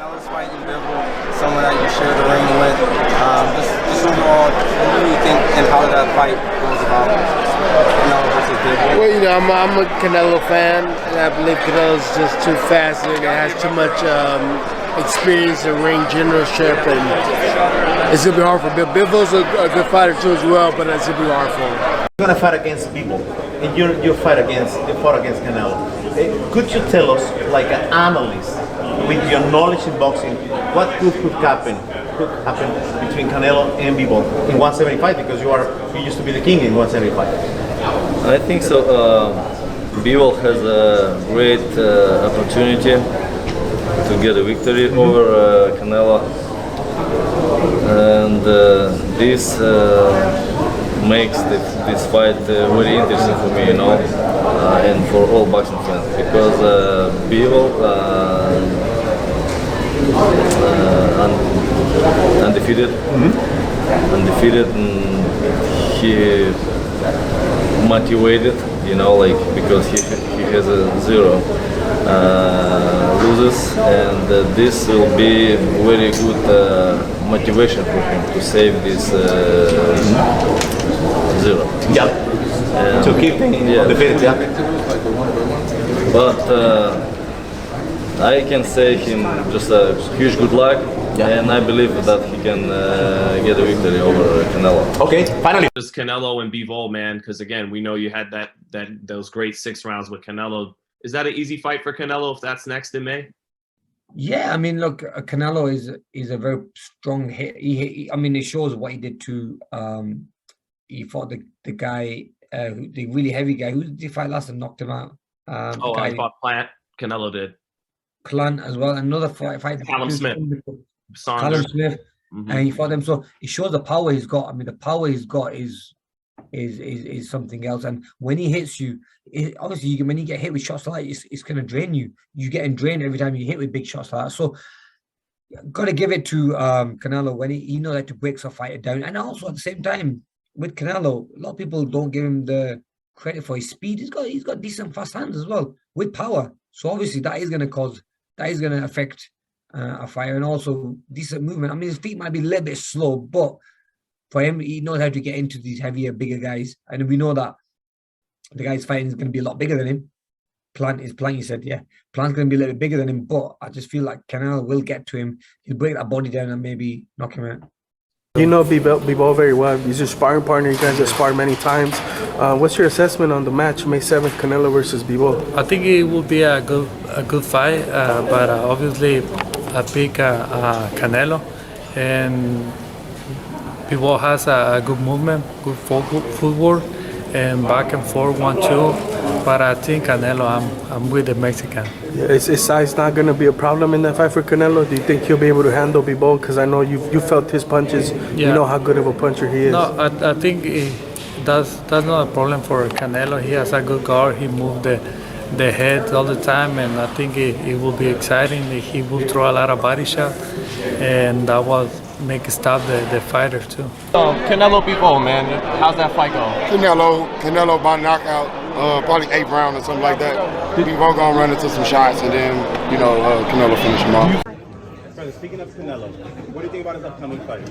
Canelo's fighting Bivol, someone that you share the ring with. Just overall, what do you think and how that fight goes about? Canelo versus Bivol. Well, you know, I'm a Canelo fan, and I believe Canelo's just too fast and has too much experience in ring generalship, and it's gonna be hard for Bivol. Bivol's a good fighter too as well, but it's gonna be hard for him. You're gonna fight against Bivol, and you fought against Canelo. Could you tell us, like an analyst, with your knowledge in boxing, what could happen between Canelo and Bivol in 175? Because you used to be the king in 175. I think so. Bivol has a great opportunity to get a victory over Canelo, and this makes this fight very interesting for me, you know, and for all boxing fans, because Bivol undefeated, and he motivated, you know, like, because he has a 0 losers, and this will be very good motivation for him to save this 0. Yeah. To keep undefeated. Yeah. But I can say him just a huge good luck, and I believe that he can get a victory over Canelo. Okay, finally. Just Canelo and Bivol, man, because again, we know you had those great 6 rounds with Canelo. Is that an easy fight for Canelo if that's next in May? Yeah, I mean, look, Canelo is a very strong hit. I mean, it shows what he did to. He fought the guy, the really heavy guy. Who did he fight last and knocked him out? I fought Plant. Canelo did. Plant as well. Another fight. Callum Smith. Callum Smith, and he fought them. So it shows the power he's got. I mean, the power he's got is something else. And when he hits you, obviously, when you get hit with shots like that, it's going to drain you. You're getting drained every time you hit with big shots like that. So got to give it to Canelo when he knows how to break some fighter down. And also at the same time, with Canelo, a lot of people don't give him the credit for his speed. He's got decent fast hands as well with power. So obviously that is going to affect a fighter, and also decent movement. I mean, his feet might be a little bit slow, but for him, he knows how to get into these heavier, bigger guys. And we know that the guy's fighting is going to be a lot bigger than him. Plant, you said, yeah. Plant's going to be a little bit bigger than him, but I just feel like Canelo will get to him. He'll break that body down and maybe knock him out. You know Bivol very well. He's your sparring partner. You guys have sparred many times. What's your assessment on the match, May 7th, Canelo versus Bivol? I think it will be a good fight, but obviously I pick Canelo, and Bivol has a good movement, good footwork, and back and forth 1-2. But I think Canelo, I'm with the Mexican. Yeah, is size not going to be a problem in that fight for Canelo? Do you think he'll be able to handle Bivol? Because I know you felt his punches. Yeah. You know how good of a puncher he is. No, I think that's not a problem for Canelo. He has a good guard. He moved the head all the time, and I think it will be exciting. He will throw a lot of body shots, and that will make it stop the fighter too. Canelo Bivol, man, how's that fight go? Canelo by knockout. Probably 8th round or something like that. Bivol gonna run into some shots, and then Canelo finish him off. Brother, speaking of Canelo, what do you think about his upcoming fight?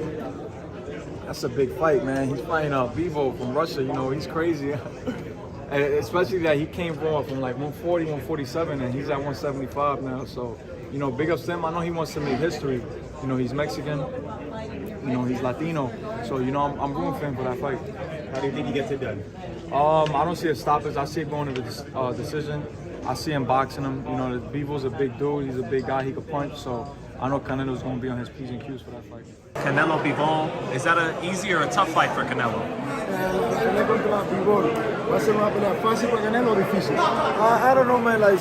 That's a big fight, man. He's fighting Bivol from Russia. You know, he's crazy. Especially that he came from like 140, 147, and he's at 175 now. So, you know, big ups to him. I know he wants to make history. You know, he's Mexican. You know, he's Latino. So, you know, I'm rooting for him for that fight. How do you think he gets it done? I don't see a stoppage. I see it going to the decision. I see him boxing him. You know, Bivol's a big dude. He's a big guy. He can punch. So I know Canelo's going to be on his P's and Q's for that fight. Canelo Bivol, is that an easy or a tough fight for Canelo? I don't know, man. Like,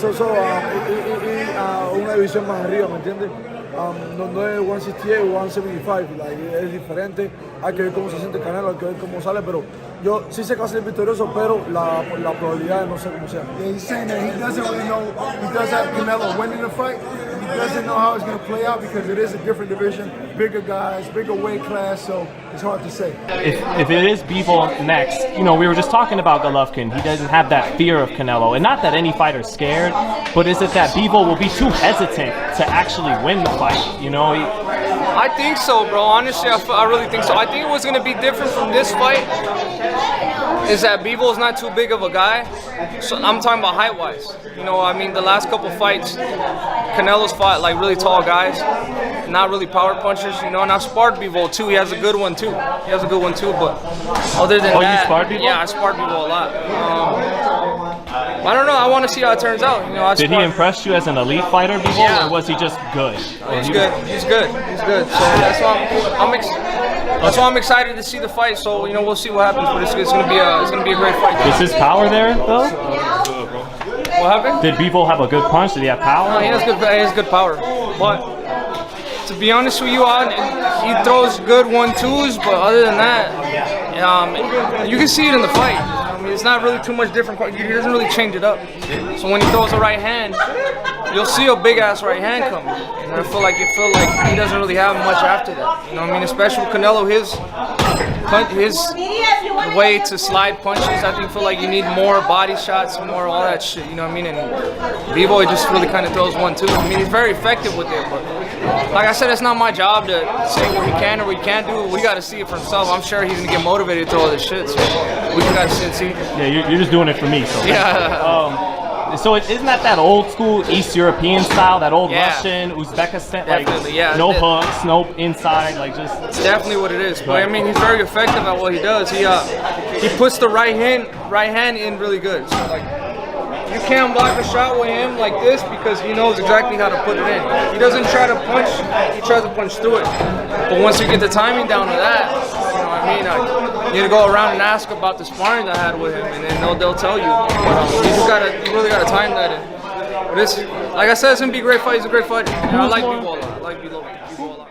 una división más arriba, ¿me entiendes? No es 168 o 175, like, es diferente. Hay que ver cómo se siente Canelo, hay que ver cómo sale, pero yo sí sé que va a ser victorioso, pero la probabilidad no sé cómo sea. Yeah, he's saying that he doesn't really know, he does have Canelo winning the fight. He doesn't know how it's going to play out because it is a different division, bigger guys, bigger weight class, so it's hard to say. If it is Bivol next, you know, we were just talking about Golovkin. He doesn't have that fear of Canelo, and not that any fighter's scared, but is it that Bivol will be too hesitant to actually win the fight? You know, I think so, bro. Honestly, I really think so. I think what's going to be different from this fight is that Bivol's not too big of a guy. So I'm talking about height-wise. You know, I mean, the last couple fights, Canelo's fought like really tall guys, not really power punchers. You know, and I've sparred Bivol too. He has a good one too. But other than that, you sparred Bivol? Yeah, I sparred Bivol a lot. I don't know. I want to see how it turns out. You know, did he impress you as an elite fighter, Bivol, yeah. or was he just good? He's good. He's good. So that's why that's why I'm excited to see the fight. So you know, we'll see what happens. But it's gonna be a great fight. Is his power there though? What happened? Did Bivol have a good punch? Did he have power? No, he has good power. But to be honest with you, he throws good 1-2s. But other than that, you can see it in the fight. I mean, it's not really too much different. He doesn't really change it up. So when he throws a right hand, you'll see a big ass right hand coming. And I feel like he doesn't really have much after that. You know what I mean? Especially with Canelo, his way to slide punches. I feel like you need more body shots, more all that shit. You know what I mean? And Bivol just really kind of throws 1-2. I mean, he's very effective with it, but like I said, it's not my job to say what he can or what he can't do. We got to see it for himself. I'm sure he's gonna get motivated to throw all this shit. So we just got to sit and see. Yeah, you're just doing it for me. So yeah. So isn't that old school East European style, that old Russian, Uzbekistan, like no hooks, no inside, like just. It's definitely what it is. But I mean, he's very effective at what he does. He puts the right hand in really good. So like, you can't block a shot with him like this because he knows exactly how to put it in. He doesn't try to punch; he tries to punch through it. But once you get the timing down to that, you know what I mean. You need to go around and ask about the sparring I had with him, and then they'll tell you. You really gotta time that in. But it's like I said, it's gonna be a great fight. He's a great fighter. I like Bivol a lot.